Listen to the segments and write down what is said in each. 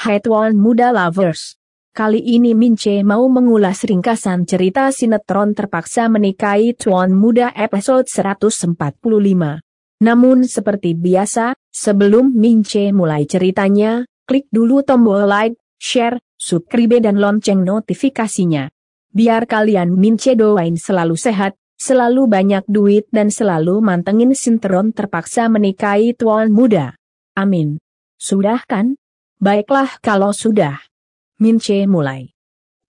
Hai Tuan Muda Lovers. Kali ini Mince mau mengulas ringkasan cerita sinetron Terpaksa Menikahi Tuan Muda episode 145. Namun seperti biasa, sebelum Mince mulai ceritanya, klik dulu tombol like, share, subscribe dan lonceng notifikasinya. Biar kalian Mince doain selalu sehat, selalu banyak duit dan selalu mantengin sinetron Terpaksa Menikahi Tuan Muda. Amin. Sudah kan? Baiklah kalau sudah. Mince mulai.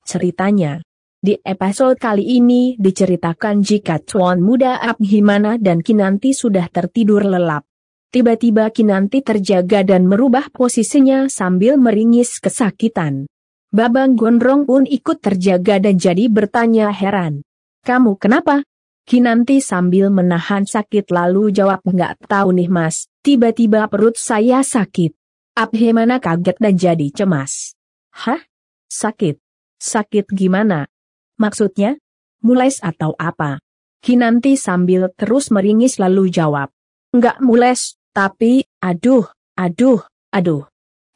Ceritanya. Di episode kali ini diceritakan jika Tuan Muda Abhimana dan Kinanti sudah tertidur lelap. Tiba-tiba Kinanti terjaga dan merubah posisinya sambil meringis kesakitan. Babang Gondrong pun ikut terjaga dan jadi bertanya heran. Kamu kenapa? Kinanti sambil menahan sakit lalu jawab, nggak tahu nih mas, tiba-tiba perut saya sakit. Abhimana kaget dan jadi cemas. Hah? Sakit? Sakit gimana? Maksudnya? Mules atau apa? Kinanti sambil terus meringis lalu jawab. Nggak mules, tapi, aduh.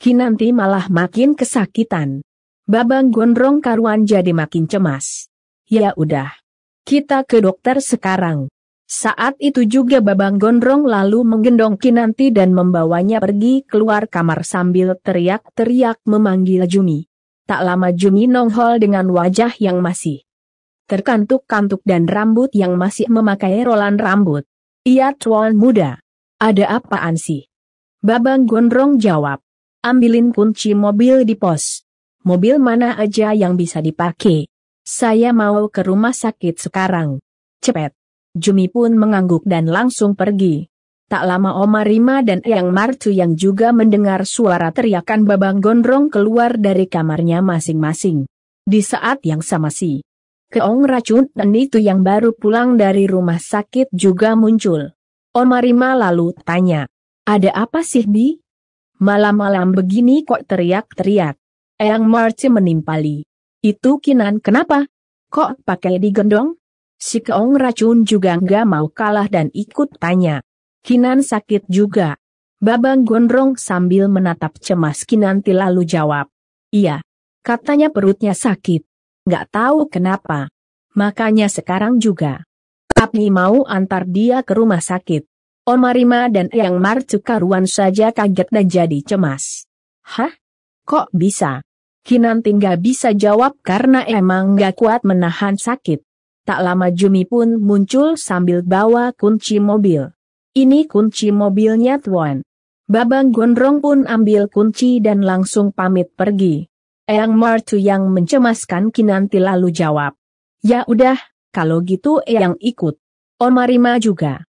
Kinanti malah makin kesakitan. Babang Gondrong karuan jadi makin cemas. Ya udah. Kita ke dokter sekarang. Saat itu juga Babang Gondrong lalu menggendong Kinanti dan membawanya pergi keluar kamar sambil teriak-teriak memanggil Jumi. Tak lama Jumi nongol dengan wajah yang masih terkantuk-kantuk dan rambut yang masih memakai rolan rambut. Iya Tuan Muda. Ada apaan sih? Babang Gondrong jawab. Ambilin kunci mobil di pos. Mobil mana aja yang bisa dipakai. Saya mau ke rumah sakit sekarang. Cepet. Jumi pun mengangguk dan langsung pergi. Tak lama Oma Rima dan Eyang Martu yang juga mendengar suara teriakan Babang Gondrong keluar dari kamarnya masing-masing. Di saat yang sama si Keong Racun dan itu yang baru pulang dari rumah sakit juga muncul. Oma Rima lalu tanya, ada apa sih Bi? Malam-malam begini kok teriak-teriak? Eyang Martu menimpali. Itu Kinan kenapa? Kok pakai digendong? Si Keong Racun juga nggak mau kalah dan ikut tanya. Kinan sakit juga. Babang Gondrong sambil menatap cemas Kinanti lalu jawab. Iya. Katanya perutnya sakit. Nggak tahu kenapa. Makanya sekarang juga Abni mau antar dia ke rumah sakit. Oma Rima dan Eyang Martu karuan saja kaget dan jadi cemas. Hah? Kok bisa? Kinanti nggak bisa jawab karena emang nggak kuat menahan sakit. Tak lama Jumi pun muncul sambil bawa kunci mobil. Ini kunci mobilnya Tuan. Babang Gondrong pun ambil kunci dan langsung pamit pergi. Eyang Martu yang mencemaskan Kinanti lalu jawab. Ya udah, kalau gitu Eyang ikut. Oma Rima juga.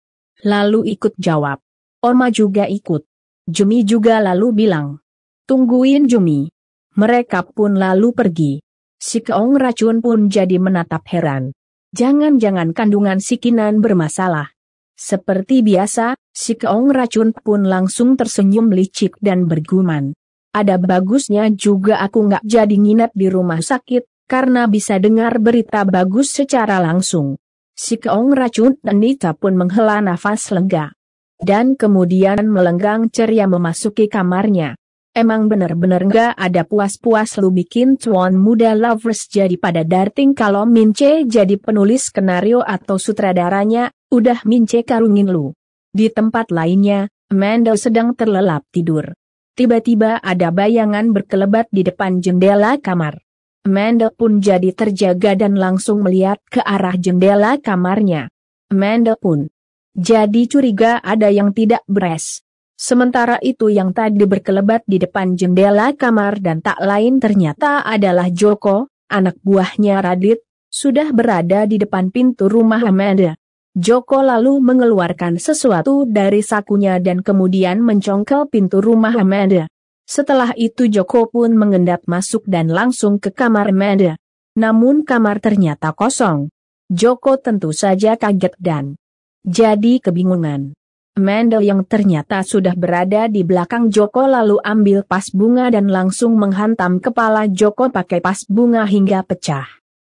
Lalu ikut jawab. Oma juga ikut. Jumi juga lalu bilang. Tungguin Jumi. Mereka pun lalu pergi. Si Keong Racun pun jadi menatap heran. Jangan-jangan kandungan si Kinan bermasalah. Seperti biasa, si Keong Racun pun langsung tersenyum licik dan bergumam. Ada bagusnya juga aku nggak jadi nginep di rumah sakit, karena bisa dengar berita bagus secara langsung. Si Keong Racun dan Nita pun menghela nafas lega. Dan kemudian melenggang ceria memasuki kamarnya. Emang bener-bener nggak ada puas-puas lu bikin Tuan Muda Lovers jadi pada darting kalau Mince jadi penulis skenario atau sutradaranya, udah Mince karungin lu. Di tempat lainnya, Amanda sedang terlelap tidur. Tiba-tiba ada bayangan berkelebat di depan jendela kamar. Amanda pun jadi terjaga dan langsung melihat ke arah jendela kamarnya. Amanda pun jadi curiga ada yang tidak beres. Sementara itu yang tadi berkelebat di depan jendela kamar dan tak lain ternyata adalah Joko, anak buahnya Radit, sudah berada di depan pintu rumah Amanda. Joko lalu mengeluarkan sesuatu dari sakunya dan kemudian mencongkel pintu rumah Amanda. Setelah itu Joko pun mengendap masuk dan langsung ke kamar Amanda. Namun kamar ternyata kosong. Joko tentu saja kaget dan jadi kebingungan. Amanda yang ternyata sudah berada di belakang Joko lalu ambil pas bunga dan langsung menghantam kepala Joko pakai pas bunga hingga pecah.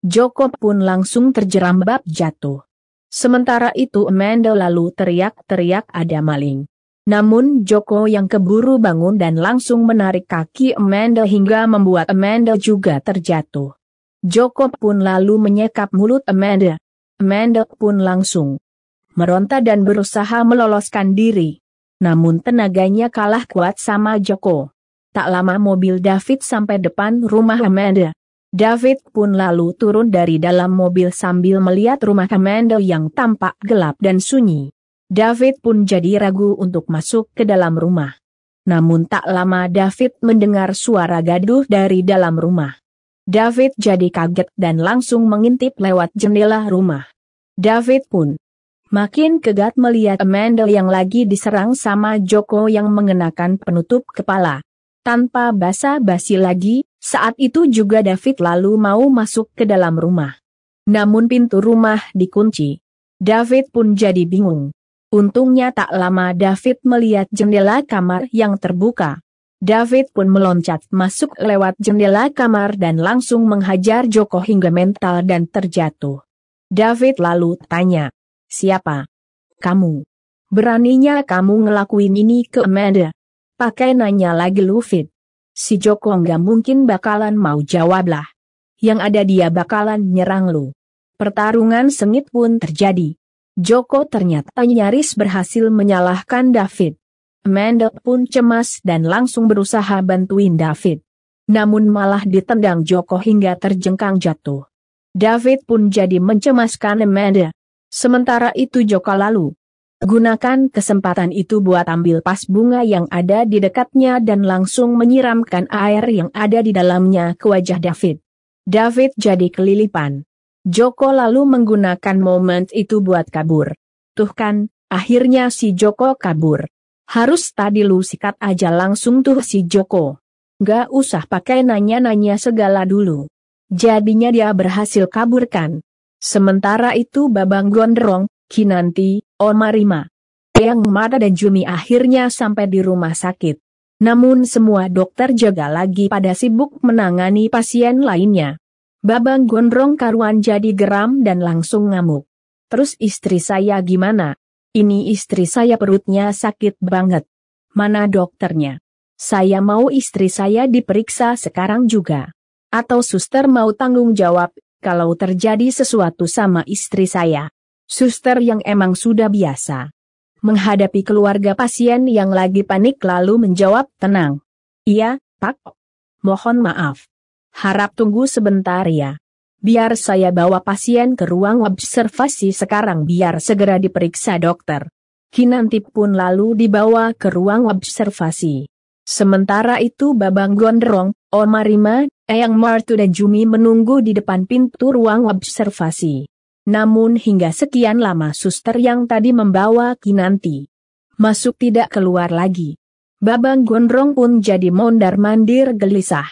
Joko pun langsung terjerambab jatuh. Sementara itu Amanda lalu teriak-teriak ada maling. Namun Joko yang keburu bangun dan langsung menarik kaki Amanda hingga membuat Amanda juga terjatuh. Joko pun lalu menyekap mulut Amanda. Amanda pun langsung meronta dan berusaha meloloskan diri. Namun tenaganya kalah kuat sama Joko. Tak lama mobil David sampai depan rumah Amanda. David pun lalu turun dari dalam mobil sambil melihat rumah Amanda yang tampak gelap dan sunyi. David pun jadi ragu untuk masuk ke dalam rumah. Namun tak lama David mendengar suara gaduh dari dalam rumah. David jadi kaget dan langsung mengintip lewat jendela rumah. David pun makin kegat melihat Amanda yang lagi diserang sama Joko yang mengenakan penutup kepala. Tanpa basa-basi lagi, saat itu juga David lalu mau masuk ke dalam rumah. Namun pintu rumah dikunci. David pun jadi bingung. Untungnya tak lama David melihat jendela kamar yang terbuka. David pun meloncat masuk lewat jendela kamar dan langsung menghajar Joko hingga mental dan terjatuh. David lalu tanya, "Siapa kamu? Beraninya kamu ngelakuin ini ke Amanda?" "Pakai nanya lagi lu, Fit. Si Joko nggak mungkin bakalan mau jawab lah. Yang ada dia bakalan nyerang lu." Pertarungan sengit pun terjadi. Joko ternyata nyaris berhasil menyalahkan David. Amanda pun cemas dan langsung berusaha bantuin David. Namun malah ditendang Joko hingga terjengkang jatuh. David pun jadi mencemaskan Amanda. Sementara itu Joko lalu gunakan kesempatan itu buat ambil pas bunga yang ada di dekatnya dan langsung menyiramkan air yang ada di dalamnya ke wajah David. David jadi kelilipan. Joko lalu menggunakan momen itu buat kabur. Tuh kan, akhirnya si Joko kabur. Harus tadi lu sikat aja langsung tuh si Joko. Gak usah pakai nanya-nanya segala dulu. Jadinya dia berhasil kabur kan. Sementara itu Babang Gondrong, Kinanti, Oma Rima, Eyang Mada dan Jumi akhirnya sampai di rumah sakit. Namun semua dokter juga lagi pada sibuk menangani pasien lainnya. Babang Gondrong karuan jadi geram dan langsung ngamuk. "Terus istri saya gimana? Ini istri saya perutnya sakit banget. Mana dokternya? Saya mau istri saya diperiksa sekarang juga. Atau suster mau tanggung jawab kalau terjadi sesuatu sama istri saya." Suster yang emang sudah biasa menghadapi keluarga pasien yang lagi panik lalu menjawab tenang, "Iya, Pak. Mohon maaf. Harap tunggu sebentar ya. Biar saya bawa pasien ke ruang observasi sekarang biar segera diperiksa dokter." Kinanti pun lalu dibawa ke ruang observasi. Sementara itu Babang Gondrong, Oma Rima, Eyang Martu dan Jumi menunggu di depan pintu ruang observasi. Namun hingga sekian lama suster yang tadi membawa Kinanti masuk tidak keluar lagi. Babang Gondrong pun jadi mondar-mandir gelisah.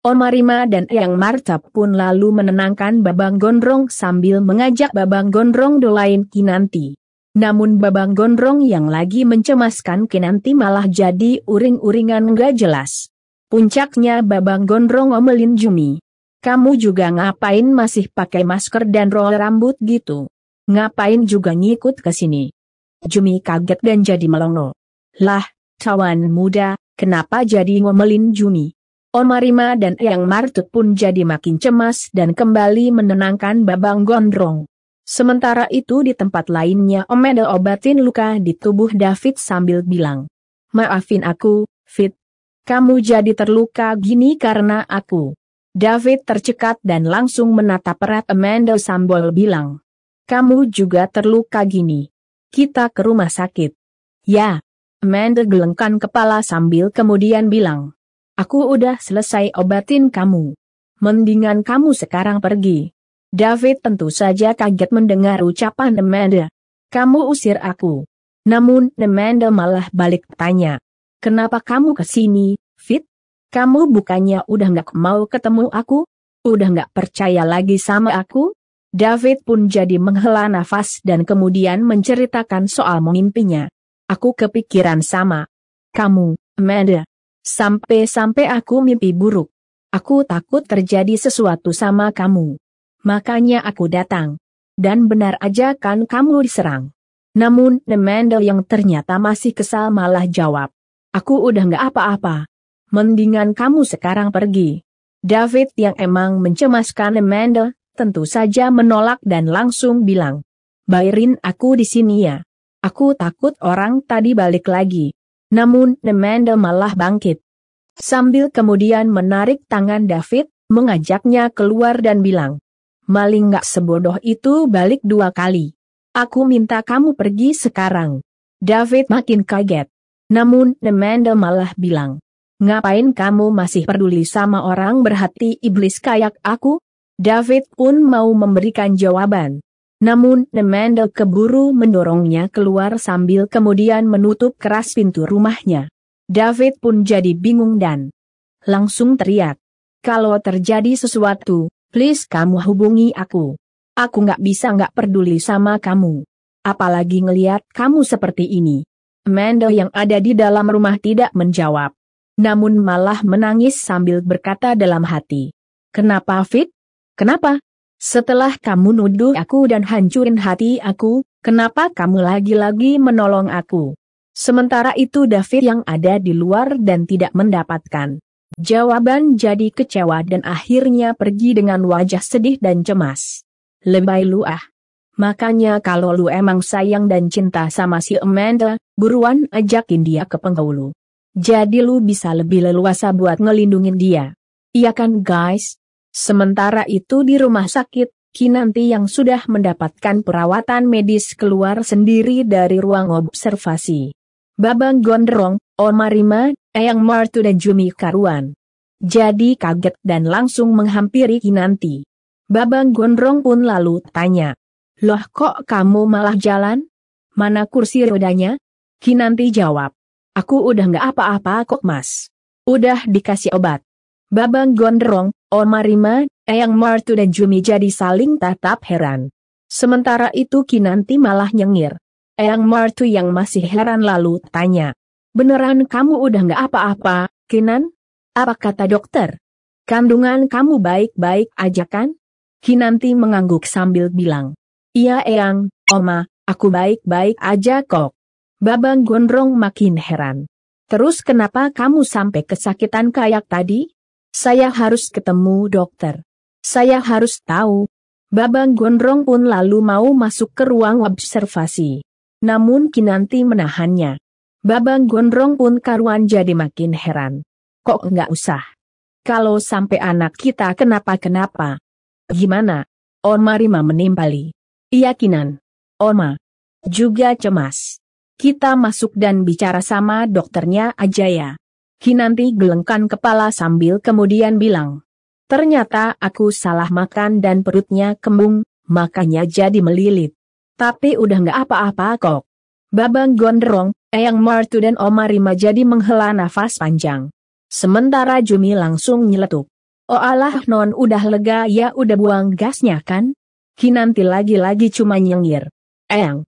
Oma Rima dan Eyang Marta pun lalu menenangkan Babang Gondrong sambil mengajak Babang Gondrong dolain Kinanti. Namun Babang Gondrong yang lagi mencemaskan Kinanti malah jadi uring-uringan nggak jelas. Puncaknya Babang Gondrong ngomelin Jumi, "Kamu juga ngapain masih pakai masker dan roll rambut gitu? Ngapain juga ngikut ke sini?" Jumi kaget dan jadi melongo. "Lah, kawan muda, kenapa jadi ngomelin Jumi?" Oma Rima dan Eyang Martut pun jadi makin cemas dan kembali menenangkan Babang Gondrong. Sementara itu di tempat lainnya Amanda obatin luka di tubuh David sambil bilang, "Maafin aku, Fit. Kamu jadi terluka gini karena aku." David tercekat dan langsung menatap erat Amanda sambil bilang, "Kamu juga terluka gini. Kita ke rumah sakit." "Ya." Amanda gelengkan kepala sambil kemudian bilang, "Aku udah selesai obatin kamu. Mendingan kamu sekarang pergi." David tentu saja kaget mendengar ucapan Amanda. "Kamu usir aku." Namun Amanda malah balik tanya, "Kenapa kamu kesini, Fit? Kamu bukannya udah gak mau ketemu aku? Udah gak percaya lagi sama aku?" David pun jadi menghela nafas dan kemudian menceritakan soal mimpinya. "Aku kepikiran sama kamu, Amanda. Sampai-sampai aku mimpi buruk. Aku takut terjadi sesuatu sama kamu. Makanya aku datang. Dan benar aja kan kamu diserang." Namun Nemendel yang ternyata masih kesal malah jawab, "Aku udah nggak apa-apa. Mendingan kamu sekarang pergi." David yang emang mencemaskan Nemendel, tentu saja menolak dan langsung bilang, "Bayarin aku di sini ya. Aku takut orang tadi balik lagi." Namun Nemendel malah bangkit. Sambil kemudian menarik tangan David, mengajaknya keluar dan bilang, "Maling nggak sebodoh itu balik 2 kali. Aku minta kamu pergi sekarang." David makin kaget. Namun Nemendel malah bilang, "Ngapain kamu masih peduli sama orang berhati iblis kayak aku?" David pun mau memberikan jawaban. Namun Nemendel keburu mendorongnya keluar sambil kemudian menutup keras pintu rumahnya. David pun jadi bingung dan langsung teriak, "Kalau terjadi sesuatu, please kamu hubungi aku. Aku nggak bisa nggak peduli sama kamu. Apalagi ngeliat kamu seperti ini." Amanda yang ada di dalam rumah tidak menjawab. Namun malah menangis sambil berkata dalam hati, "Kenapa Fit? Kenapa? Setelah kamu nuduh aku dan hancurin hati aku, kenapa kamu lagi-lagi menolong aku?" Sementara itu David yang ada di luar dan tidak mendapatkan jawaban jadi kecewa dan akhirnya pergi dengan wajah sedih dan cemas. "Lebay lu ah. Makanya kalau lu emang sayang dan cinta sama si Amanda, buruan ajakin dia ke penghulu. Jadi lu bisa lebih leluasa buat ngelindungin dia. Iya kan guys?" Sementara itu di rumah sakit, Kinanti yang sudah mendapatkan perawatan medis keluar sendiri dari ruang observasi. Babang Gondrong, Oma Rima, Eyang Martu dan Jumi Karuan jadi kaget dan langsung menghampiri Kinanti. Babang Gondrong pun lalu tanya, "Loh kok kamu malah jalan? Mana kursi rodanya?" Kinanti jawab, "Aku udah nggak apa-apa kok mas. Udah dikasih obat." Babang Gondrong, Oma Rima, Eyang Martu dan Jumi jadi saling tatap heran. Sementara itu Kinanti malah nyengir. Eyang Martu yang masih heran lalu tanya, "Beneran kamu udah nggak apa-apa, Kinan? Apa kata dokter? Kandungan kamu baik-baik aja kan?" Kinanti mengangguk sambil bilang, "Iya Eyang, Oma, aku baik-baik aja kok." Babang Gondrong makin heran. "Terus kenapa kamu sampai kesakitan kayak tadi? Saya harus ketemu dokter. Saya harus tahu." Babang Gondrong pun lalu mau masuk ke ruang observasi. Namun Kinanti menahannya. Babang Gondrong pun karuan jadi makin heran. "Kok nggak usah? Kalau sampai anak kita kenapa-kenapa, gimana?" Oma Rima menimpali. "Iya Kinan. Oma juga cemas. Kita masuk dan bicara sama dokternya aja ya." Kinanti gelengkan kepala sambil kemudian bilang, "Ternyata aku salah makan dan perutnya kembung, makanya jadi melilit. Tapi udah nggak apa-apa kok." Babang Gondrong, Eyang Martu dan Oma Rima jadi menghela nafas panjang. Sementara Jumi langsung nyeletuk, "Oh alah non udah lega ya udah buang gasnya kan?" Kinanti lagi-lagi cuma nyengir. Eyang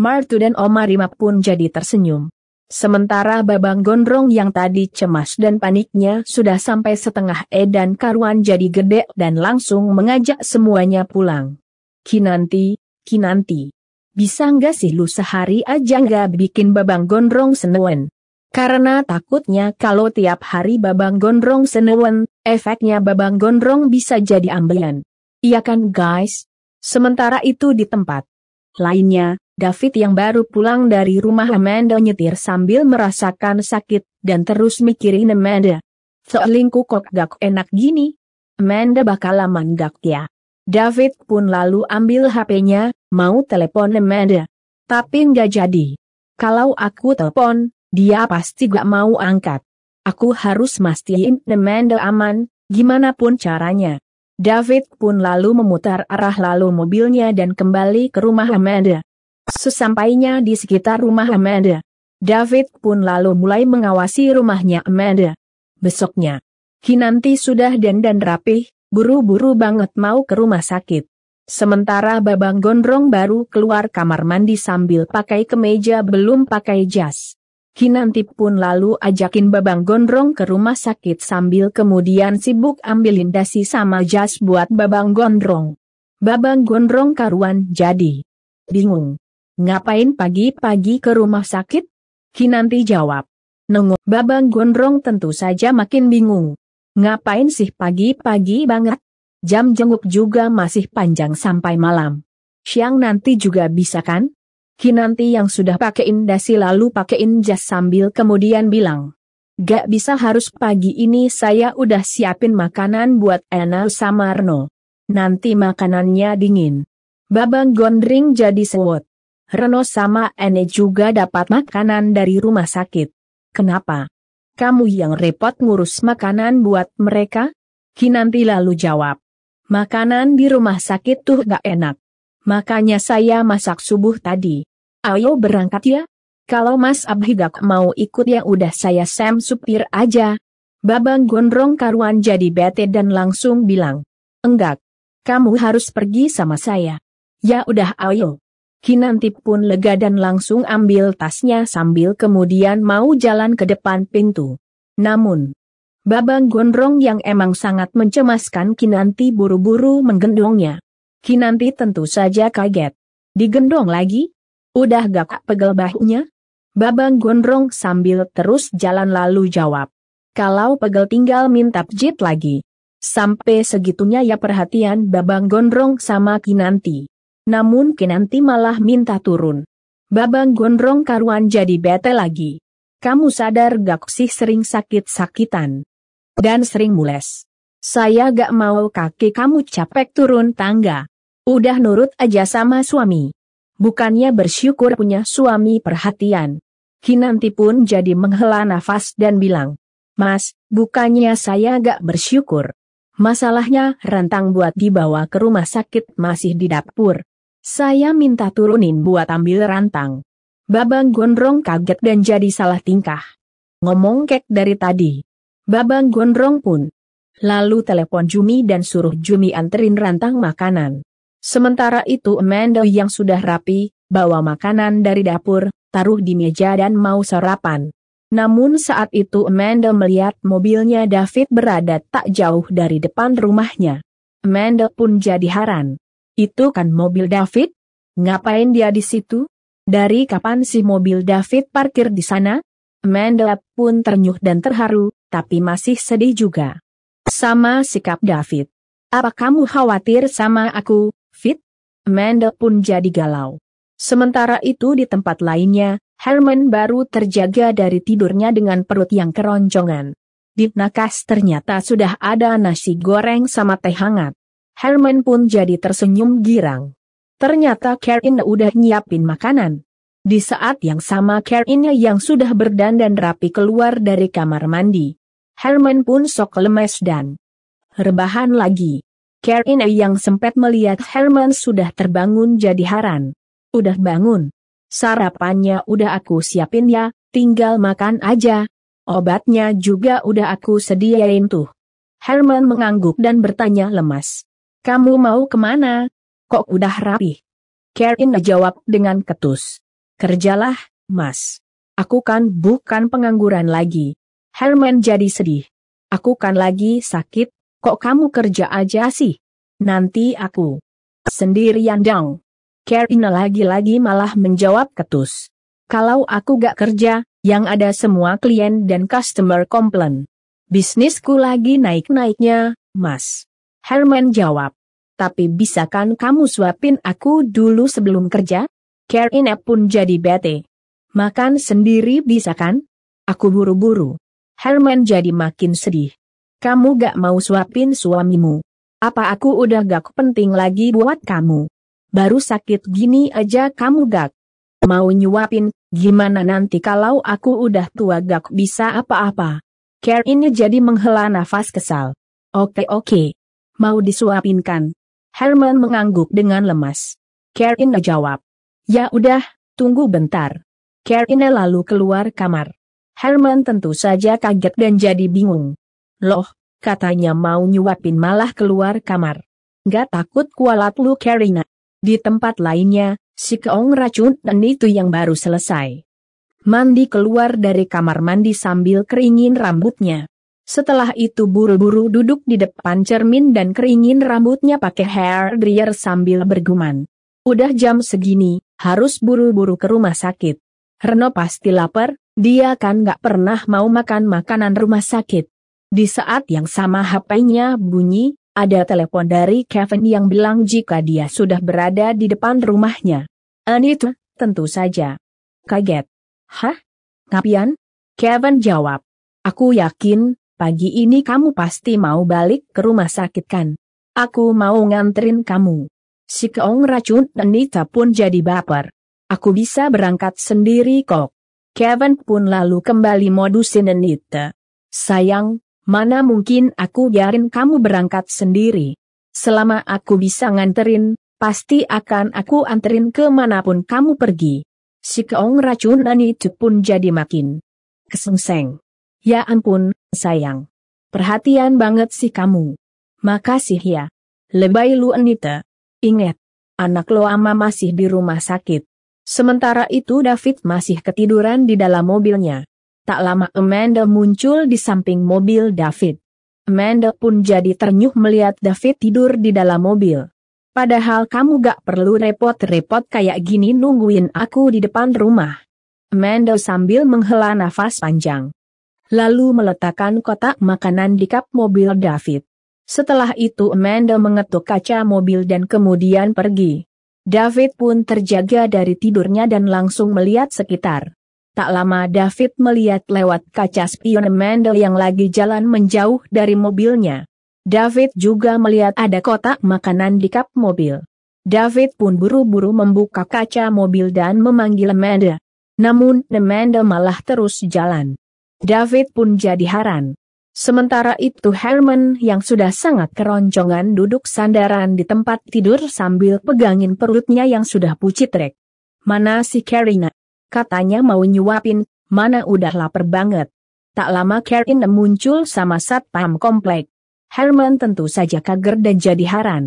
Martu dan Oma Rima pun jadi tersenyum. Sementara Babang Gondrong yang tadi cemas dan paniknya sudah sampai setengah edan karuan jadi gede dan langsung mengajak semuanya pulang. Kinanti, bisa nggak sih lu sehari aja nggak bikin Babang Gondrong senewen?" Karena takutnya kalau tiap hari Babang Gondrong senewen, efeknya Babang Gondrong bisa jadi ambeien. Iya kan guys? Sementara itu di tempat lainnya, David yang baru pulang dari rumah Amanda nyetir sambil merasakan sakit dan terus mikirin Amanda. "Selingkuh kok gak enak gini. Amanda bakal lama gak ya?" David pun lalu ambil HP-nya, mau telepon Amanda. Tapi nggak jadi. "Kalau aku telepon, dia pasti gak mau angkat. Aku harus mastiin Amanda aman, gimana pun caranya." David pun lalu memutar arah lalu mobilnya dan kembali ke rumah Amanda. Sesampainya di sekitar rumah Amanda, David pun lalu mulai mengawasi rumahnya Amanda. Besoknya, Kinanti sudah dandan rapih, buru-buru banget mau ke rumah sakit. Sementara Babang Gondrong baru keluar kamar mandi sambil pakai kemeja belum pakai jas. Kinanti pun lalu ajakin Babang Gondrong ke rumah sakit sambil kemudian sibuk ambilin dasi sama jas buat Babang Gondrong. Babang Gondrong karuan jadi bingung. Ngapain pagi-pagi ke rumah sakit? Kinanti jawab. Nengok Babang Gondrong tentu saja makin bingung. Ngapain sih pagi-pagi banget? Jam jenguk juga masih panjang sampai malam. Siang nanti juga bisa kan? Kinanti yang sudah pakein dasi lalu pakein jas sambil kemudian bilang. Gak bisa, harus pagi ini saya udah siapin makanan buat Ena sama Reno. Nanti makanannya dingin. Babang Gondring jadi sewot. Reno sama Ene juga dapat makanan dari rumah sakit. Kenapa? Kamu yang repot ngurus makanan buat mereka? Kinanti lalu jawab. Makanan di rumah sakit tuh gak enak. Makanya saya masak subuh tadi. Ayo berangkat ya. Kalau Mas Abhi gak mau ikut ya udah saya supir aja. Babang Gondrong karuan jadi bete dan langsung bilang. Enggak. Kamu harus pergi sama saya. Ya udah ayo. Kinanti pun lega dan langsung ambil tasnya sambil kemudian mau jalan ke depan pintu. Namun, Babang Gondrong yang emang sangat mencemaskan Kinanti buru-buru menggendongnya. Kinanti tentu saja kaget. Digendong lagi? Udah gak pegel bahunya? Babang Gondrong sambil terus jalan lalu jawab. Kalau pegel tinggal minta pijit lagi. Sampai segitunya ya perhatian Babang Gondrong sama Kinanti. Namun Kinanti malah minta turun. Babang Gondrong karuan jadi bete lagi. Kamu sadar gak sih sering sakit-sakitan? Dan sering mules. Saya gak mau kaki kamu capek turun tangga. Udah nurut aja sama suami. Bukannya bersyukur punya suami perhatian. Kinanti pun jadi menghela nafas dan bilang. Mas, bukannya saya gak bersyukur. Masalahnya rantang buat dibawa ke rumah sakit masih di dapur. Saya minta turunin buat ambil rantang. Babang Gondrong kaget dan jadi salah tingkah. Ngomong kek dari tadi. Babang Gondrong pun lalu telepon Jumi dan suruh Jumi anterin rantang makanan. Sementara itu Amanda yang sudah rapi, bawa makanan dari dapur, taruh di meja dan mau sarapan. Namun saat itu Amanda melihat mobilnya David berada tak jauh dari depan rumahnya. Amanda pun jadi heran. Itu kan mobil David? Ngapain dia di situ? Dari kapan sih mobil David parkir di sana? Amanda pun ternyuh dan terharu, tapi masih sedih juga. Sama sikap David. Apa kamu khawatir sama aku, Fit? Amanda pun jadi galau. Sementara itu di tempat lainnya, Herman baru terjaga dari tidurnya dengan perut yang keroncongan. Di nakas ternyata sudah ada nasi goreng sama teh hangat. Herman pun jadi tersenyum girang. Ternyata Karin udah nyiapin makanan. Di saat yang sama Karin yang sudah berdandan rapi keluar dari kamar mandi. Herman pun sok lemes dan rebahan lagi. Karin yang sempat melihat Herman sudah terbangun jadi heran. Udah bangun? Sarapannya udah aku siapin ya, tinggal makan aja. Obatnya juga udah aku sediain tuh. Herman mengangguk dan bertanya lemas. Kamu mau kemana? Kok udah rapi? Karin jawab dengan ketus. Kerjalah, Mas. Aku kan bukan pengangguran lagi. Herman jadi sedih. Aku kan lagi sakit. Kok kamu kerja aja sih? Nanti aku sendirian dong. Karin lagi-lagi malah menjawab ketus. Kalau aku gak kerja, yang ada semua klien dan customer komplain. Bisnisku lagi naik-naiknya, Mas. Herman jawab. Tapi bisa kan kamu suapin aku dulu sebelum kerja? Karin pun jadi bete. Makan sendiri bisa kan? Aku buru-buru. Herman jadi makin sedih. Kamu gak mau suapin suamimu? Apa aku udah gak penting lagi buat kamu? Baru sakit gini aja kamu gak mau nyuapin, gimana nanti kalau aku udah tua gak bisa apa-apa? Karin jadi menghela nafas kesal. Oke, mau disuapin kan? Herman mengangguk dengan lemas. Karin jawab. Ya udah, tunggu bentar. Karin lalu keluar kamar. Herman tentu saja kaget dan jadi bingung. Loh, katanya mau nyuapin malah keluar kamar. Gak takut kualat lu Karina. Di tempat lainnya, si keong racun dan itu yang baru selesai mandi keluar dari kamar mandi sambil keringin rambutnya. Setelah itu buru-buru duduk di depan cermin dan keringin rambutnya pakai hair dryer sambil bergumam. Udah jam segini, Harus buru-buru ke rumah sakit. Reno pasti lapar, dia kan gak pernah mau makan makanan rumah sakit. Di saat yang sama HP-nya bunyi, ada telepon dari Kevin yang bilang jika dia sudah berada di depan rumahnya. Anita, tentu saja kaget. Hah? Ngapain? Kevin jawab. Aku yakin, pagi ini kamu pasti mau balik ke rumah sakit kan? Aku mau nganterin kamu. Si keong racun Anita pun jadi baper. Aku bisa berangkat sendiri kok. Kevin pun lalu kembali modusin Anita. Sayang, mana mungkin aku biarin kamu berangkat sendiri. Selama aku bisa nganterin, pasti akan aku anterin kemanapun kamu pergi. Si keong racun Anita pun jadi makin kesengseng. Ya ampun, sayang. Perhatian banget sih kamu. Makasih ya. Lebay lu Anita. Ingat, anak lo ama masih di rumah sakit. Sementara itu David masih ketiduran di dalam mobilnya. Tak lama Amanda muncul di samping mobil David. Amanda pun jadi ternyuh melihat David tidur di dalam mobil. Padahal kamu gak perlu repot-repot kayak gini nungguin aku di depan rumah. Amanda sambil menghela nafas panjang. Lalu meletakkan kotak makanan di kap mobil David. Setelah itu Amanda mengetuk kaca mobil dan kemudian pergi. David pun terjaga dari tidurnya dan langsung melihat sekitar. Tak lama David melihat lewat kaca spion Amanda yang lagi jalan menjauh dari mobilnya. David juga melihat ada kotak makanan di kap mobil. David pun buru-buru membuka kaca mobil dan memanggil Amanda. Namun Amanda malah terus jalan. David pun jadi heran. Sementara itu Herman yang sudah sangat keroncongan duduk sandaran di tempat tidur sambil pegangin perutnya yang sudah pucitrek. Mana si Karina? Katanya mau nyuapin, mana udah lapar banget. Tak lama Karina muncul sama satpam komplek. Herman tentu saja kaget dan jadi heran.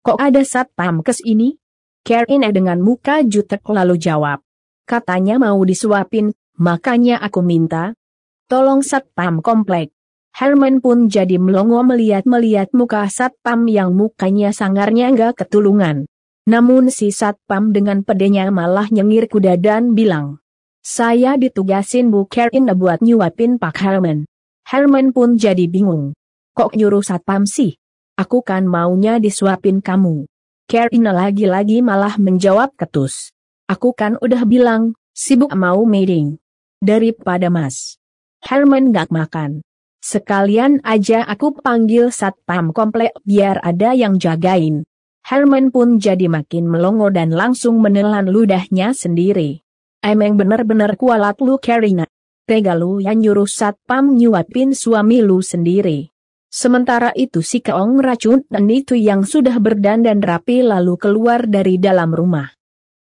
Kok ada satpam kes ini? Karina dengan muka jutek lalu jawab. Katanya mau disuapin, makanya aku minta tolong satpam komplek. Herman pun jadi melongo melihat muka satpam yang mukanya sangarnya enggak ketulungan. Namun si satpam dengan pedenya malah nyengir kuda dan bilang, saya ditugasin Bu Karina buat nyuapin Pak Herman. Herman pun jadi bingung. Kok nyuruh satpam sih? Aku kan maunya disuapin kamu. Karina lagi-lagi malah menjawab ketus. Aku kan udah bilang, sibuk mau meeting. Daripada Mas Herman gak makan. Sekalian aja aku panggil satpam komplek biar ada yang jagain. Herman pun jadi makin melongo dan langsung menelan ludahnya sendiri. Emang bener-bener kualat lu Karina. Tega lu yang nyuruh satpam nyuapin suami lu sendiri. Sementara itu si keong racun dan itu yang sudah berdandan rapi lalu keluar dari dalam rumah.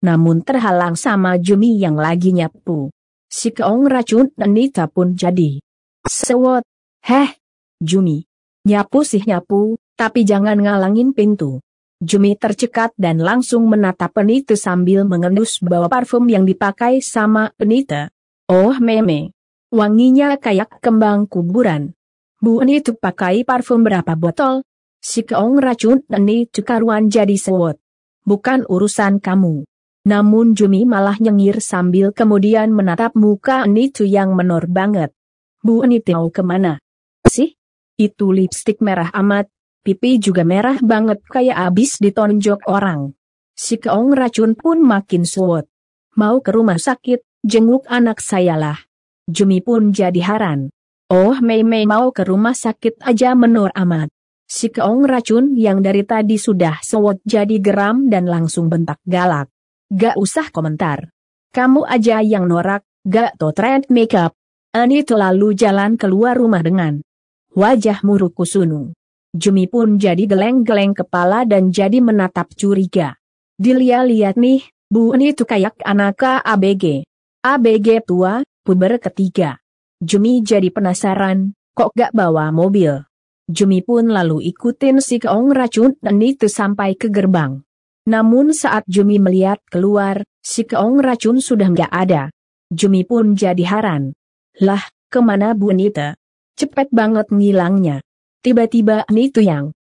Namun terhalang sama Jumi yang lagi nyapu. Si keong racun dan Nita pun jadi sewot. Heh, Jumi. Nyapu sih nyapu, tapi jangan ngalangin pintu. Jumi tercekat dan langsung menatap Anita sambil mengendus bau parfum yang dipakai sama Anita. Oh meme. Wanginya kayak kembang kuburan. Bu Anita pakai parfum berapa botol? Si keong racun Anita karuan jadi sewot. Bukan urusan kamu. Namun Jumi malah nyengir sambil kemudian menatap muka Anita yang menor banget. Bu Anita mau kemana? Sih? Itu lipstik merah amat, pipi juga merah banget kayak abis ditonjok orang. Si keong racun pun makin suwot. Mau ke rumah sakit, jenguk anak saya lah. Jumi pun jadi heran. Oh Mei mau ke rumah sakit aja menor amat. Si keong racun yang dari tadi sudah suwot jadi geram dan langsung bentak galak. Gak usah komentar. Kamu aja yang norak, gak to trend makeup. Anita lalu jalan keluar rumah dengan wajah muruk kusunu. Jumi pun jadi geleng-geleng kepala dan jadi menatap curiga. Dilihat-lihat nih, Bu Anita kayak anak ABG. ABG tua, puber ketiga. Jumi jadi penasaran, kok gak bawa mobil. Jumi pun lalu ikutin si keong racun dan itu sampai ke gerbang. Namun saat Jumi melihat keluar, si keong racun sudah gak ada. Jumi pun jadi heran. Lah, kemana Bu Anita? Cepet banget ngilangnya. Tiba-tiba itu yang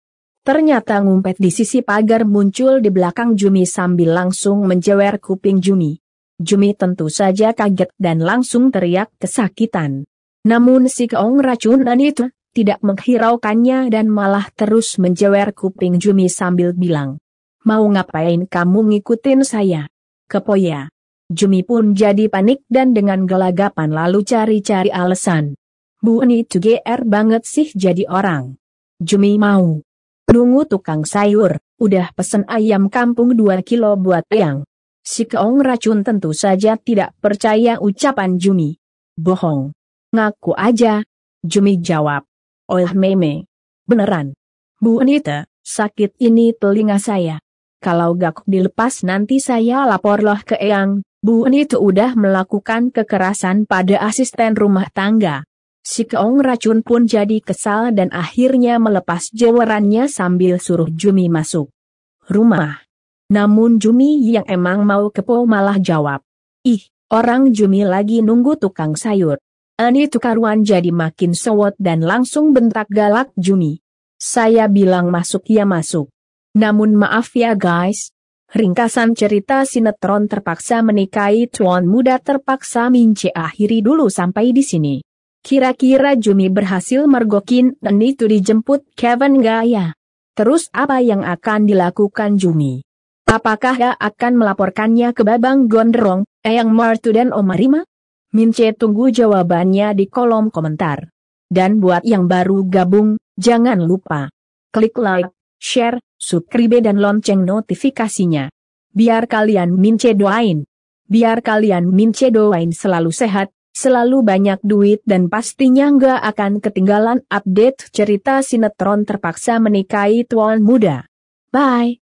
Ternyata ngumpet di sisi pagar muncul di belakang Jumi sambil langsung menjewer kuping Jumi. Jumi tentu saja kaget dan langsung teriak kesakitan. Namun si keong racunan itu tidak menghiraukannya dan malah terus menjewer kuping Jumi sambil bilang, "Mau ngapain kamu ngikutin saya? Kepoya." Jumi pun jadi panik dan dengan gelagapan lalu cari-cari alasan. "Bu ini tuh GR banget sih jadi orang. Jumi mau nunggu tukang sayur, udah pesen ayam kampung 2 kilo buat eyang." Si keong racun tentu saja tidak percaya ucapan Jumi. "Bohong. Ngaku aja." Jumi jawab. "Oh meme. Beneran. Bu Anita, sakit ini telinga saya. Kalau gak dilepas nanti saya lapor loh ke eyang." Bu Anita udah melakukan kekerasan pada asisten rumah tangga. Si keong racun pun jadi kesal dan akhirnya melepas jewerannya sambil suruh Jumi masuk rumah. Namun Jumi yang emang mau kepo malah jawab, "Ih, orang Jumi lagi nunggu tukang sayur." Ani tukaruan jadi makin sewot dan langsung bentak galak Jumi. "Saya bilang masuk ya masuk. Namun maaf ya guys. Ringkasan cerita sinetron terpaksa menikahi tuan muda terpaksa Mince akhiri dulu sampai di sini. Kira-kira Jumi berhasil mergokin dan itu dijemput Kevin gak ya? Terus apa yang akan dilakukan Jumi? Apakah dia akan melaporkannya ke Babang Gondrong, Eyang Martu dan Om Marima? Mince tunggu jawabannya di kolom komentar. Dan buat yang baru gabung, jangan lupa klik like, share, subscribe dan lonceng notifikasinya. Biar kalian Mince doain selalu sehat, selalu banyak duit dan pastinya nggak akan ketinggalan update cerita sinetron terpaksa menikahi tuan muda. Bye.